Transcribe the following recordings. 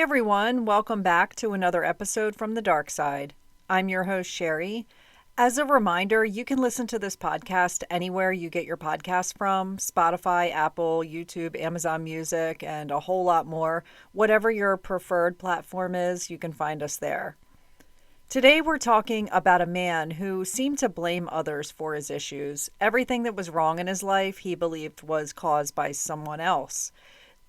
Hey everyone, welcome back to another episode from the dark side. I'm your host, Sherry. As a reminder, you can listen to this podcast anywhere you get your podcasts from: Spotify, Apple, YouTube, Amazon Music, and a whole lot more. Whatever your preferred platform is, you can find us there. Today we're talking about a man who seemed to blame others for his issues. Everything that was wrong in his life he believed was caused by someone else.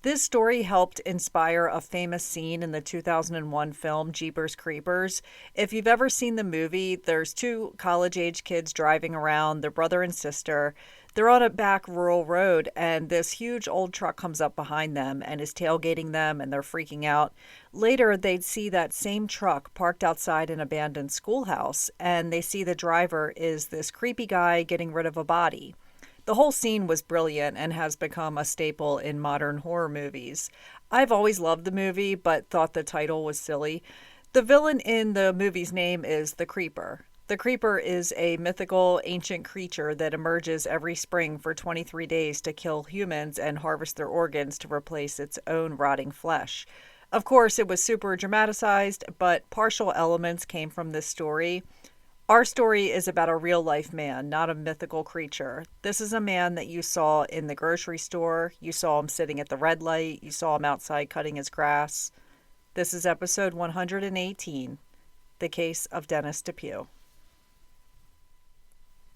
This story helped inspire a famous scene in the 2001 film Jeepers Creepers. If you've ever seen the movie, there's two college-age kids driving around, their brother and sister. They're on a back rural road, and this huge old truck comes up behind them and is tailgating them, and they're freaking out. Later, they'd see that same truck parked outside an abandoned schoolhouse, and they see the driver is this creepy guy getting rid of a body. The whole scene was brilliant and has become a staple in modern horror movies. I've always loved the movie, but thought the title was silly. The villain in the movie's name is the Creeper. The Creeper is a mythical ancient creature that emerges every spring for 23 days to kill humans and harvest their organs to replace its own rotting flesh. Of course, it was super dramatized, but partial elements came from this story. Our story is about a real-life man, not a mythical creature. This is a man that you saw in the grocery store. You saw him sitting at the red light. You saw him outside cutting his grass. This is episode 118, The Case of Dennis DePue.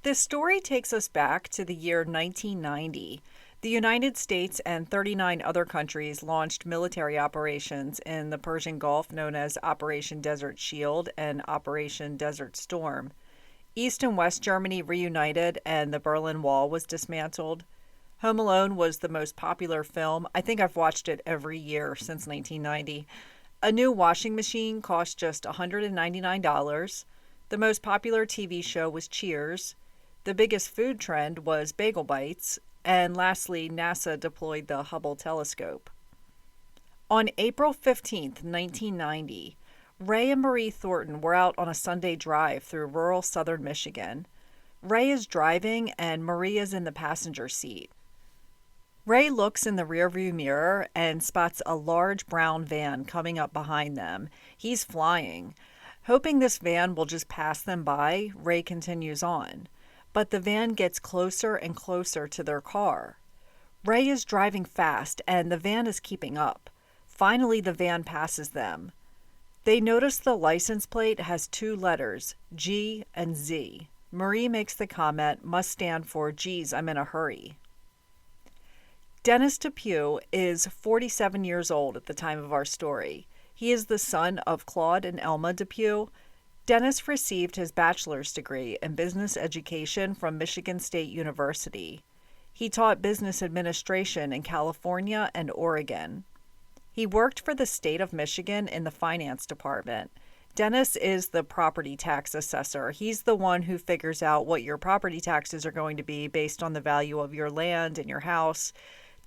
This story takes us back to the year 1990. The United States and 39 other countries launched military operations in the Persian Gulf known as Operation Desert Shield and Operation Desert Storm. East and West Germany reunited and the Berlin Wall was dismantled. Home Alone was the most popular film. I think I've watched it every year since 1990. A new washing machine cost just $199. The most popular TV show was Cheers. The biggest food trend was bagel bites. And lastly, NASA deployed the Hubble telescope. On April 15th, 1990, Ray and Marie Thornton were out on a Sunday drive through rural southern Michigan. Ray is driving and Marie is in the passenger seat. Ray looks in the rearview mirror and spots a large brown van coming up behind them. He's flying. Hoping this van will just pass them by, Ray continues on. But the van gets closer and closer to their car. Ray is driving fast and the van is keeping up. Finally, the van passes them. They notice the license plate has two letters, G and Z. Marie makes the comment, must stand for, geez, I'm in a hurry. Dennis DePue is 47 years old at the time of our story. He is the son of Claude and Elma DePue. Dennis received his bachelor's degree in business education from Michigan State University. He taught business administration in California and Oregon. He worked for the state of Michigan in the finance department. Dennis is the property tax assessor. He's the one who figures out what your property taxes are going to be based on the value of your land and your house.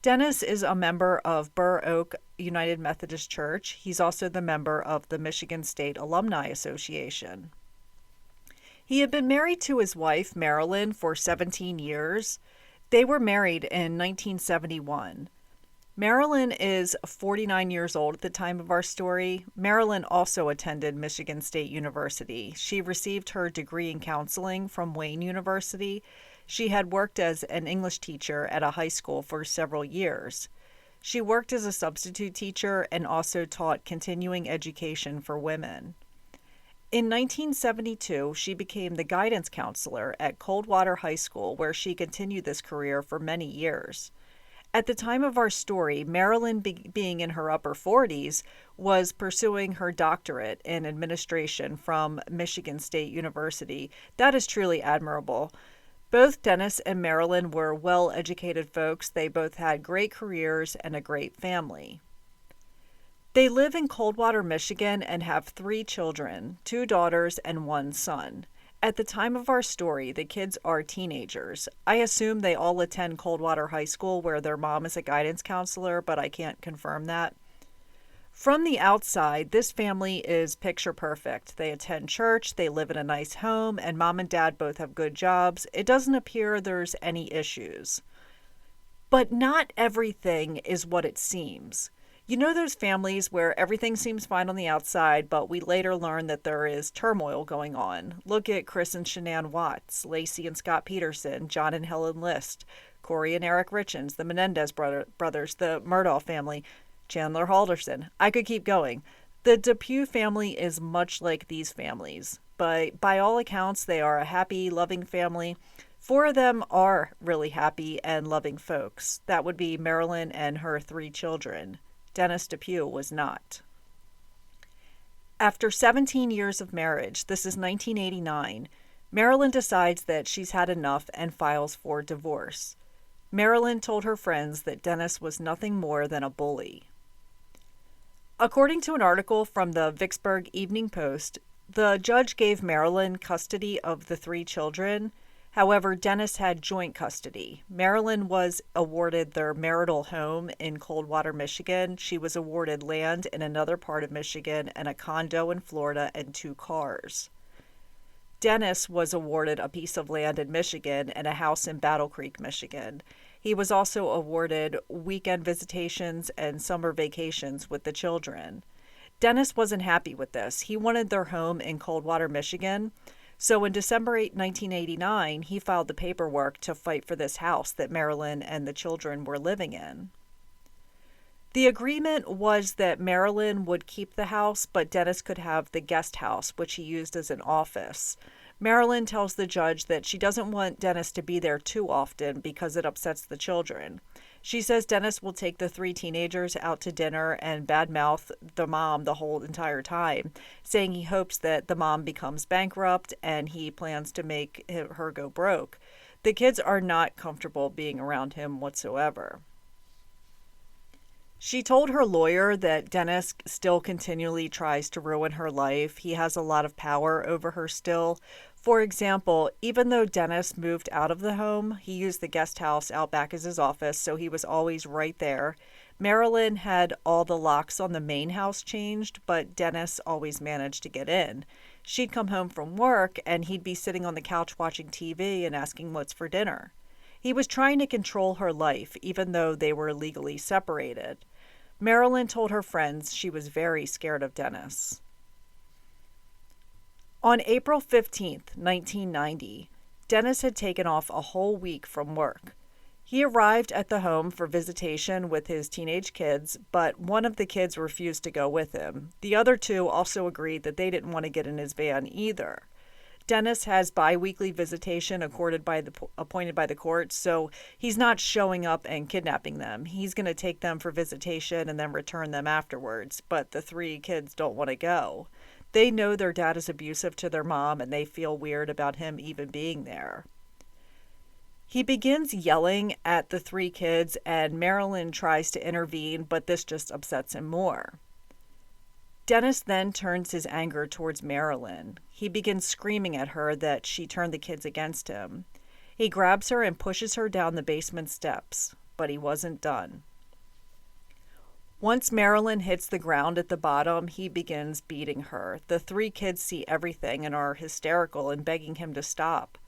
Dennis is a member of Burr Oak United Methodist Church. He's also the member of the Michigan State Alumni Association. He had been married to his wife, Marilyn, for 17 years. They were married in 1971. Marilyn is 49 years old at the time of our story. Marilyn also attended Michigan State University. She received her degree in counseling from Wayne University. She had worked as an English teacher at a high school for several years. She worked as a substitute teacher and also taught continuing education for women. In 1972, she became the guidance counselor at Coldwater High School, where she continued this career for many years. At the time of our story, Marilyn, being in her upper 40s, was pursuing her doctorate in administration from Michigan State University. That is truly admirable. Both Dennis and Marilyn were well-educated folks. They both had great careers and a great family. They live in Coldwater, Michigan, and have 3 children, 2 daughters and 1 son. At the time of our story, the kids are teenagers. I assume they all attend Coldwater High School, where their mom is a guidance counselor, but I can't confirm that. From the outside, this family is picture perfect. They attend church, they live in a nice home, and mom and dad both have good jobs. It doesn't appear there's any issues. But not everything is what it seems. You know those families where everything seems fine on the outside, but we later learn that there is turmoil going on? Look at Chris and Shanann Watts, Lacey and Scott Peterson, John and Helen List, Corey and Eric Richens, the Menendez brothers, the Murdaugh family, Chandler Halderson. I could keep going. The DePue family is much like these families, but by all accounts, they are a happy, loving family. Four of them are really happy and loving folks. That would be Marilyn and her three children. Dennis DePue was not. After 17 years of marriage, this is 1989, Marilyn decides that she's had enough and files for divorce. Marilyn told her friends that Dennis was nothing more than a bully. According to an article from the Vicksburg Evening Post, the judge gave Marilyn custody of the three children. However, Dennis had joint custody. Marilyn was awarded their marital home in Coldwater, Michigan. She was awarded land in another part of Michigan and a condo in Florida and 2 cars. Dennis was awarded a piece of land in Michigan and a house in Battle Creek, Michigan. He was also awarded weekend visitations and summer vacations with the children. Dennis wasn't happy with this. He wanted their home in Coldwater, Michigan. So in December 8, 1989, he filed the paperwork to fight for this house that Marilyn and the children were living in. The agreement was that Marilyn would keep the house, but Dennis could have the guest house, which he used as an office. Marilyn tells the judge that she doesn't want Dennis to be there too often because it upsets the children. She says Dennis will take the 3 teenagers out to dinner and badmouth the mom the whole entire time, saying he hopes that the mom becomes bankrupt and he plans to make her go broke. The kids are not comfortable being around him whatsoever. She told her lawyer that Dennis still continually tries to ruin her life. He has a lot of power over her still. For example, even though Dennis moved out of the home, he used the guest house out back as his office, so he was always right there. Marilyn had all the locks on the main house changed, but Dennis always managed to get in. She'd come home from work, and he'd be sitting on the couch watching TV and asking what's for dinner. He was trying to control her life, even though they were legally separated. Marilyn told her friends she was very scared of Dennis. On April 15, 1990, Dennis had taken off a whole week from work. He arrived at the home for visitation with his teenage kids, but one of the kids refused to go with him. The other 2 also agreed that they didn't want to get in his van either. Dennis has bi-weekly visitation appointed by the court, so he's not showing up and kidnapping them. He's going to take them for visitation and then return them afterwards, but the 3 kids don't want to go. They know their dad is abusive to their mom, and they feel weird about him even being there. He begins yelling at the 3 kids, and Marilyn tries to intervene, but this just upsets him more. Dennis then turns his anger towards Marilyn. He begins screaming at her that she turned the kids against him. He grabs her and pushes her down the basement steps, but he wasn't done. Once Marilyn hits the ground at the bottom, he begins beating her. The 3 kids see everything and are hysterical and begging him to stop.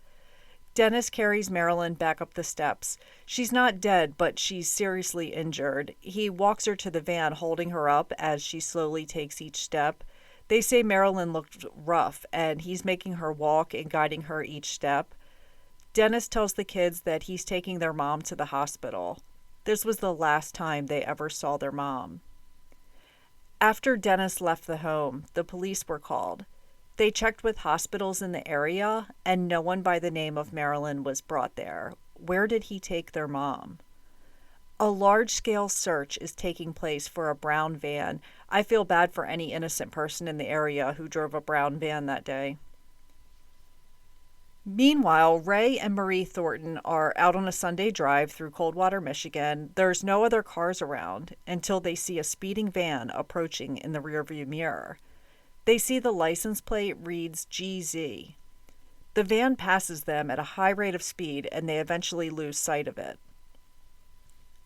Dennis carries Marilyn back up the steps. She's not dead, but she's seriously injured. He walks her to the van, holding her up as she slowly takes each step. They say Marilyn looked rough, and he's making her walk and guiding her each step. Dennis tells the kids that he's taking their mom to the hospital. This was the last time they ever saw their mom. After Dennis left the home, the police were called. They checked with hospitals in the area, and no one by the name of Marilyn was brought there. Where did he take their mom? A large-scale search is taking place for a brown van. I feel bad for any innocent person in the area who drove a brown van that day. Meanwhile, Ray and Marie Thornton are out on a Sunday drive through Coldwater, Michigan. There's no other cars around until they see a speeding van approaching in the rearview mirror. They see the license plate reads GZ. The van passes them at a high rate of speed, and they eventually lose sight of it.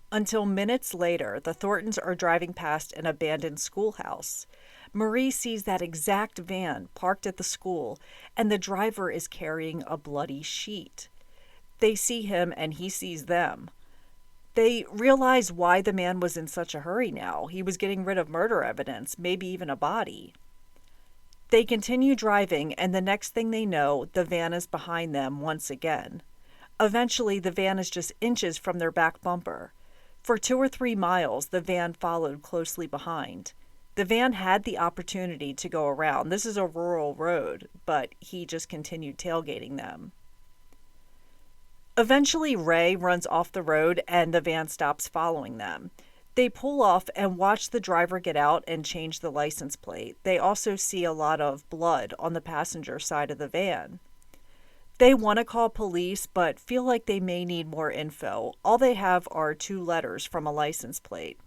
Until minutes later, the Thorntons are driving past an abandoned schoolhouse. Marie sees that exact van parked at the school, and the driver is carrying a bloody sheet. They see him, and he sees them. They realize why the man was in such a hurry now. He was getting rid of murder evidence, maybe even a body. They continue driving, and the next thing they know, the van is behind them once again. Eventually, the van is just inches from their back bumper. For 2 or 3 miles, the van followed closely behind. The van had the opportunity to go around. This is a rural road, but he just continued tailgating them. Eventually, Ray runs off the road and the van stops following them. They pull off and watch the driver get out and change the license plate. They also see a lot of blood on the passenger side of the van. They want to call police, but feel like they may need more info. All they have are 2 letters from a license plate.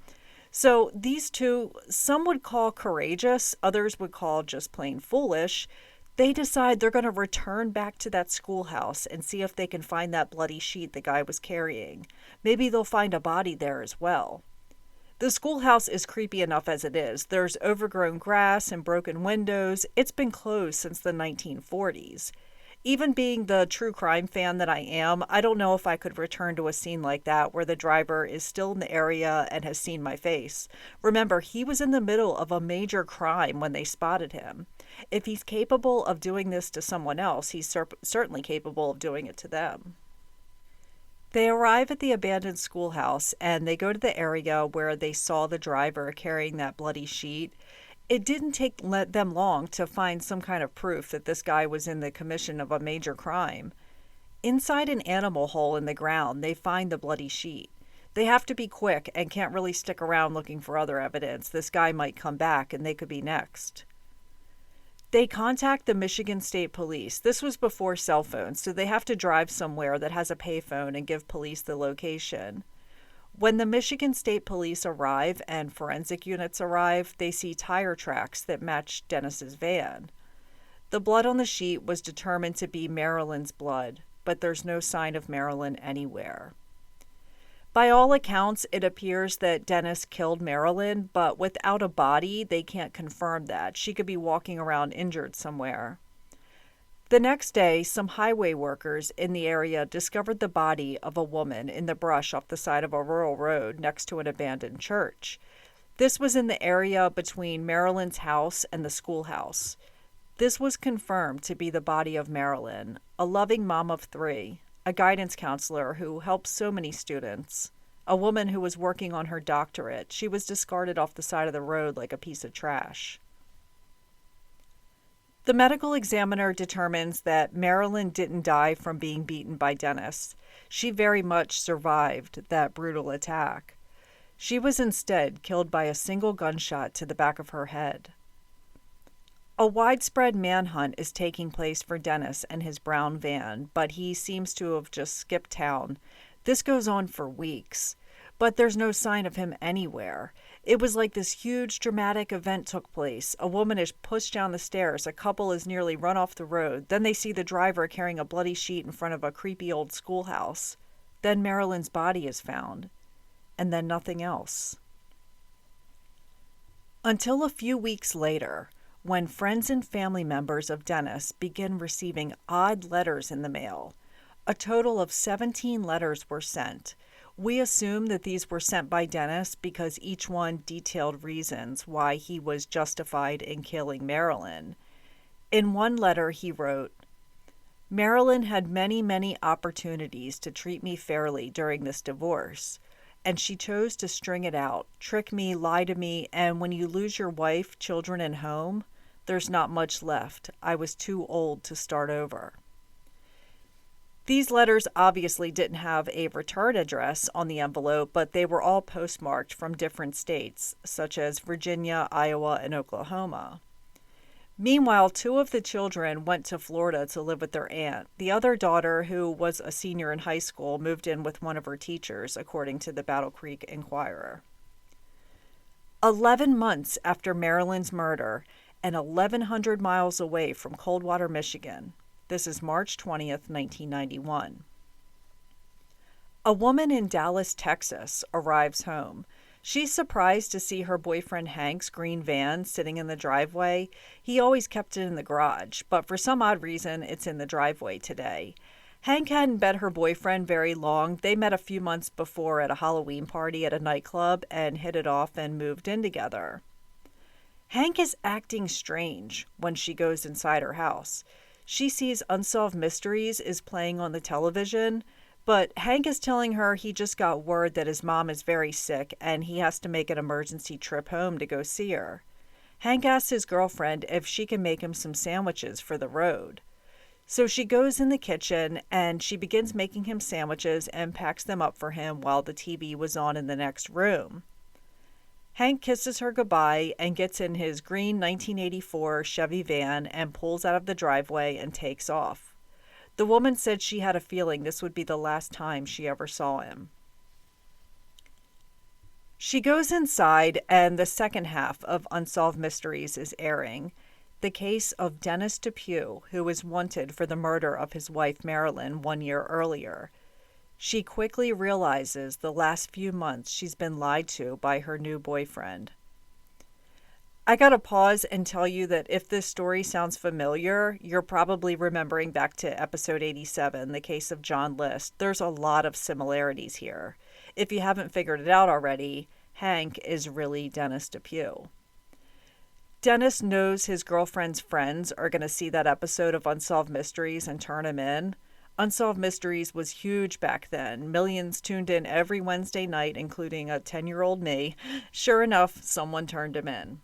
So these two, some would call courageous, others would call just plain foolish. They decide they're going to return back to that schoolhouse and see if they can find that bloody sheet the guy was carrying. Maybe they'll find a body there as well. The schoolhouse is creepy enough as it is. There's overgrown grass and broken windows. It's been closed since the 1940s. Even being the true crime fan that I am, I don't know if I could return to a scene like that where the driver is still in the area and has seen my face. Remember, he was in the middle of a major crime when they spotted him. If he's capable of doing this to someone else, he's certainly capable of doing it to them. They arrive at the abandoned schoolhouse and they go to the area where they saw the driver carrying that bloody sheet. It didn't take them long to find some kind of proof that this guy was in the commission of a major crime. Inside an animal hole in the ground, they find the bloody sheet. They have to be quick and can't really stick around looking for other evidence. This guy might come back and they could be next. They contact the Michigan State Police. This was before cell phones, so they have to drive somewhere that has a payphone and give police the location. When the Michigan State Police arrive and forensic units arrive, they see tire tracks that match Dennis's van. The blood on the sheet was determined to be Marilyn's blood, but there's no sign of Marilyn anywhere. By all accounts, it appears that Dennis killed Marilyn, but without a body, they can't confirm that. She could be walking around injured somewhere. The next day, some highway workers in the area discovered the body of a woman in the brush off the side of a rural road next to an abandoned church. This was in the area between Marilyn's house and the schoolhouse. This was confirmed to be the body of Marilyn, a loving mom of 3, a guidance counselor who helps so many students, a woman who was working on her doctorate. She was discarded off the side of the road like a piece of trash. The medical examiner determines that Marilyn didn't die from being beaten by Dennis. She very much survived that brutal attack. She was instead killed by a single gunshot to the back of her head. A widespread manhunt is taking place for Dennis and his brown van, but he seems to have just skipped town. This goes on for weeks, but there's no sign of him anywhere. It was like this huge dramatic event took place. A woman is pushed down the stairs. A couple is nearly run off the road. Then they see the driver carrying a bloody sheet in front of a creepy old schoolhouse. Then Marilyn's body is found. And then nothing else. Until a few weeks later, when friends and family members of Dennis begin receiving odd letters in the mail. A total of 17 letters were sent. We assume that these were sent by Dennis because each one detailed reasons why he was justified in killing Marilyn. In one letter he wrote, "Marilyn had many, many opportunities to treat me fairly during this divorce, and she chose to string it out, trick me, lie to me, and when you lose your wife, children, and home, there's not much left. I was too old to start over." These letters obviously didn't have a return address on the envelope, but they were all postmarked from different states, such as Virginia, Iowa, and Oklahoma. Meanwhile, 2 of the children went to Florida to live with their aunt. The other daughter, who was a senior in high school, moved in with one of her teachers, according to the Battle Creek Enquirer. 11 months after Marilyn's murder, and 1,100 miles away from Coldwater, Michigan. This is March 20th, 1991. A woman in Dallas, Texas, arrives home. She's surprised to see her boyfriend Hank's green van sitting in the driveway. He always kept it in the garage, but for some odd reason, it's in the driveway today. Hank hadn't been her boyfriend very long. They met a few months before at a Halloween party at a nightclub and hit it off and moved in together. Hank is acting strange when she goes inside her house. She sees Unsolved Mysteries is playing on the television, but Hank is telling her he just got word that his mom is very sick and he has to make an emergency trip home to go see her. Hank asks his girlfriend if she can make him some sandwiches for the road. So she goes in the kitchen and she begins making him sandwiches and packs them up for him while the TV was on in the next room. Hank kisses her goodbye and gets in his green 1984 Chevy van and pulls out of the driveway and takes off. The woman said she had a feeling this would be the last time she ever saw him. She goes inside and the second half of Unsolved Mysteries is airing. The case of Dennis DePue, who was wanted for the murder of his wife Marilyn 1 year earlier. She quickly realizes the last few months she's been lied to by her new boyfriend. I gotta pause and tell you that if this story sounds familiar, you're probably remembering back to episode 87, the case of John List. There's a lot of similarities here. If you haven't figured it out already, Hank is really Dennis DePue. Dennis knows his girlfriend's friends are going to see that episode of Unsolved Mysteries and turn him in. Unsolved Mysteries was huge back then. Millions tuned in every Wednesday night, including a 10-year-old me. Sure enough, someone turned him in.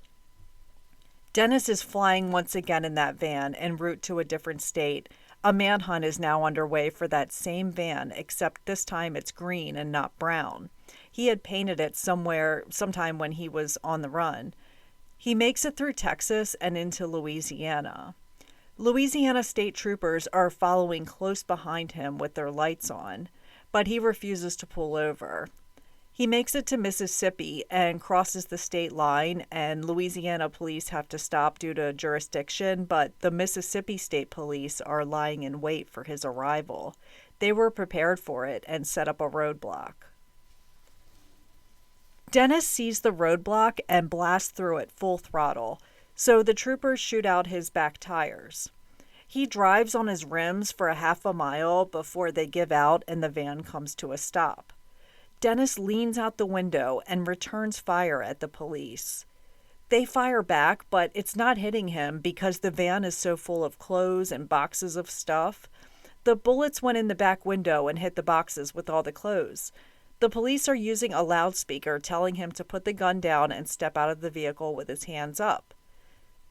Dennis is flying once again in that van en route to a different state. A manhunt is now underway for that same van, except this time it's green and not brown. He had painted it sometime when he was on the run. He makes it through Texas and into Louisiana. Louisiana state troopers are following close behind him with their lights on, but he refuses to pull over. He makes it to Mississippi and crosses the state line, and Louisiana police have to stop due to jurisdiction, but the Mississippi State Police are lying in wait for his arrival. They were prepared for it and set up a roadblock. Dennis sees the roadblock and blasts through it full throttle, so the troopers shoot out his back tires. He drives on his rims for a half a mile before they give out and the van comes to a stop. Dennis leans out the window and returns fire at the police. They fire back, but it's not hitting him because the van is so full of clothes and boxes of stuff. The bullets went in the back window and hit the boxes with all the clothes. The police are using a loudspeaker telling him to put the gun down and step out of the vehicle with his hands up.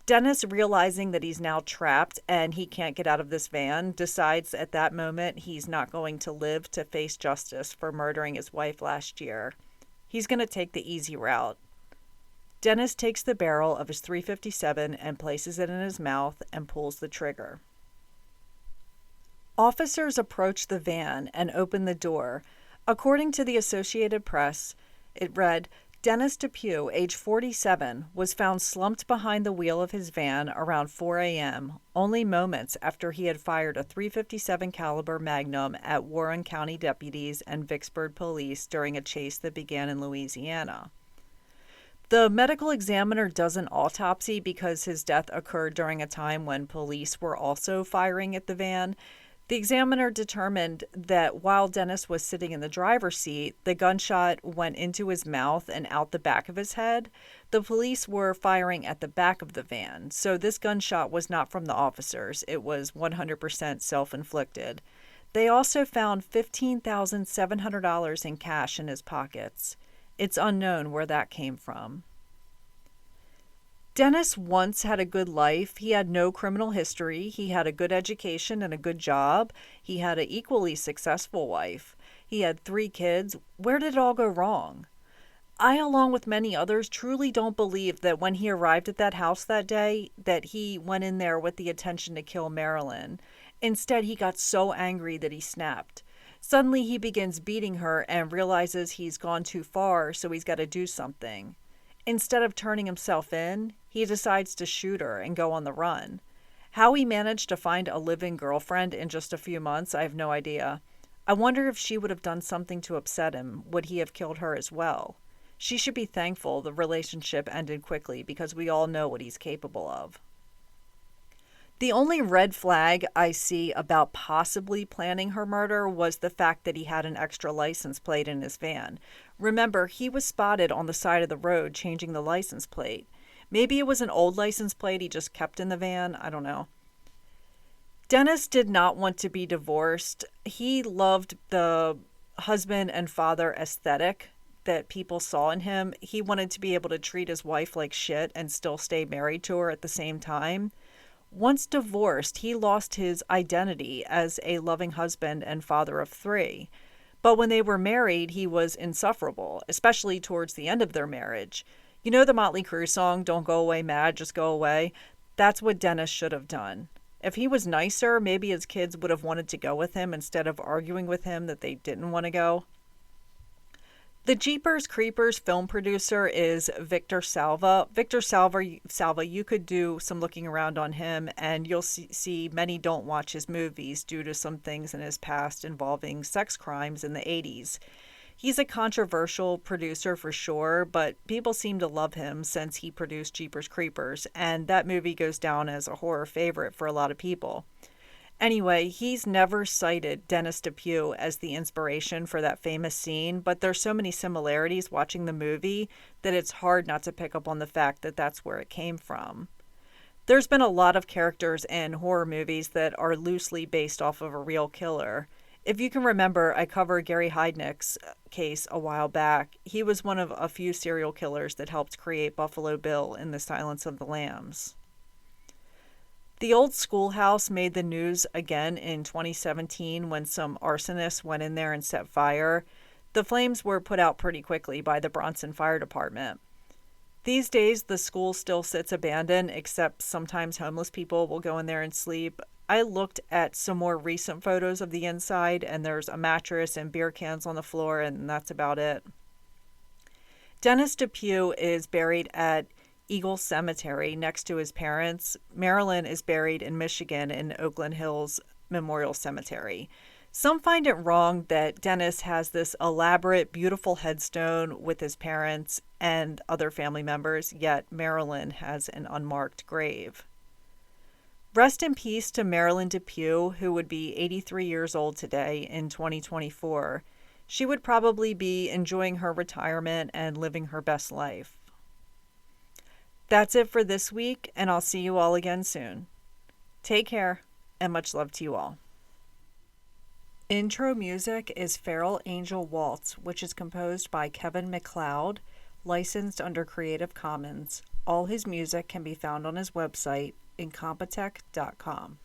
Dennis, realizing that he's now trapped and he can't get out of this van, decides at that moment he's not going to live to face justice for murdering his wife last year. He's going to take the easy route. Dennis takes the barrel of his .357 and places it in his mouth and pulls the trigger. Officers approach the van and open the door. According to the Associated Press, it read, Dennis DePue, age 47, was found slumped behind the wheel of his van around 4 a.m., only moments after he had fired a .357 caliber Magnum at Warren County deputies and Vicksburg police during a chase that began in Louisiana. The medical examiner does an autopsy because his death occurred during a time when police were also firing at the van. The examiner determined that while Dennis was sitting in the driver's seat, the gunshot went into his mouth and out the back of his head. The police were firing at the back of the van, so this gunshot was not from the officers. It was 100% self-inflicted. They also found $15,700 in cash in his pockets. It's unknown where that came from. Dennis once had a good life. He had no criminal history. He had a good education and a good job. He had an equally successful wife. He had 3 kids. Where did it all go wrong? I, along with many others, truly don't believe that when he arrived at that house that day, that he went in there with the intention to kill Marilyn. Instead, he got so angry that he snapped. Suddenly, he begins beating her and realizes he's gone too far, so he's got to do something. Instead of turning himself in, he decides to shoot her and go on the run. How he managed to find a living girlfriend in just a few months, I have no idea. I wonder if she would have done something to upset him. Would he have killed her as well? She should be thankful the relationship ended quickly because we all know what he's capable of. The only red flag I see about possibly planning her murder was the fact that he had an extra license plate in his van. Remember, he was spotted on the side of the road changing the license plate. Maybe it was an old license plate he just kept in the van. I don't know. Dennis did not want to be divorced. He loved the husband and father aesthetic that people saw in him. He wanted to be able to treat his wife like shit and still stay married to her at the same time. Once divorced, he lost his identity as a loving husband and father of three. But when they were married, he was insufferable, especially towards the end of their marriage. You know the Motley Crue song, "Don't Go Away Mad, Just Go Away"? That's what Dennis should have done. If he was nicer, maybe his kids would have wanted to go with him instead of arguing with him that they didn't want to go. The Jeepers Creepers film producer is Victor Salva. Victor Salva, you could do some looking around on him, and you'll see many don't watch his movies due to some things in his past involving sex crimes in the 80s. He's a controversial producer for sure, but people seem to love him since he produced Jeepers Creepers, and that movie goes down as a horror favorite for a lot of people. Anyway, he's never cited Dennis DePue as the inspiration for that famous scene, but there's so many similarities watching the movie that it's hard not to pick up on the fact that that's where it came from. There's been a lot of characters in horror movies that are loosely based off of a real killer. If you can remember, I covered Gary Heidnick's case a while back. He was one of a few serial killers that helped create Buffalo Bill in The Silence of the Lambs. The old schoolhouse made the news again in 2017 when some arsonists went in there and set fire. The flames were put out pretty quickly by the Bronson Fire Department. These days, the school still sits abandoned, except sometimes homeless people will go in there and sleep. I looked at some more recent photos of the inside, and there's a mattress and beer cans on the floor, and that's about it. Dennis DePue is buried at Eagle Cemetery next to his parents. Marilyn is buried in Michigan in Oakland Hills Memorial Cemetery. Some find it wrong that Dennis has this elaborate, beautiful headstone with his parents and other family members, yet Marilyn has an unmarked grave. Rest in peace to Marilyn DePue, who would be 83 years old today in 2024. She would probably be enjoying her retirement and living her best life. That's it for this week, and I'll see you all again soon. Take care, and much love to you all. Intro music is Feral Angel Waltz, which is composed by Kevin MacLeod, licensed under Creative Commons. All his music can be found on his website, incompetech.com.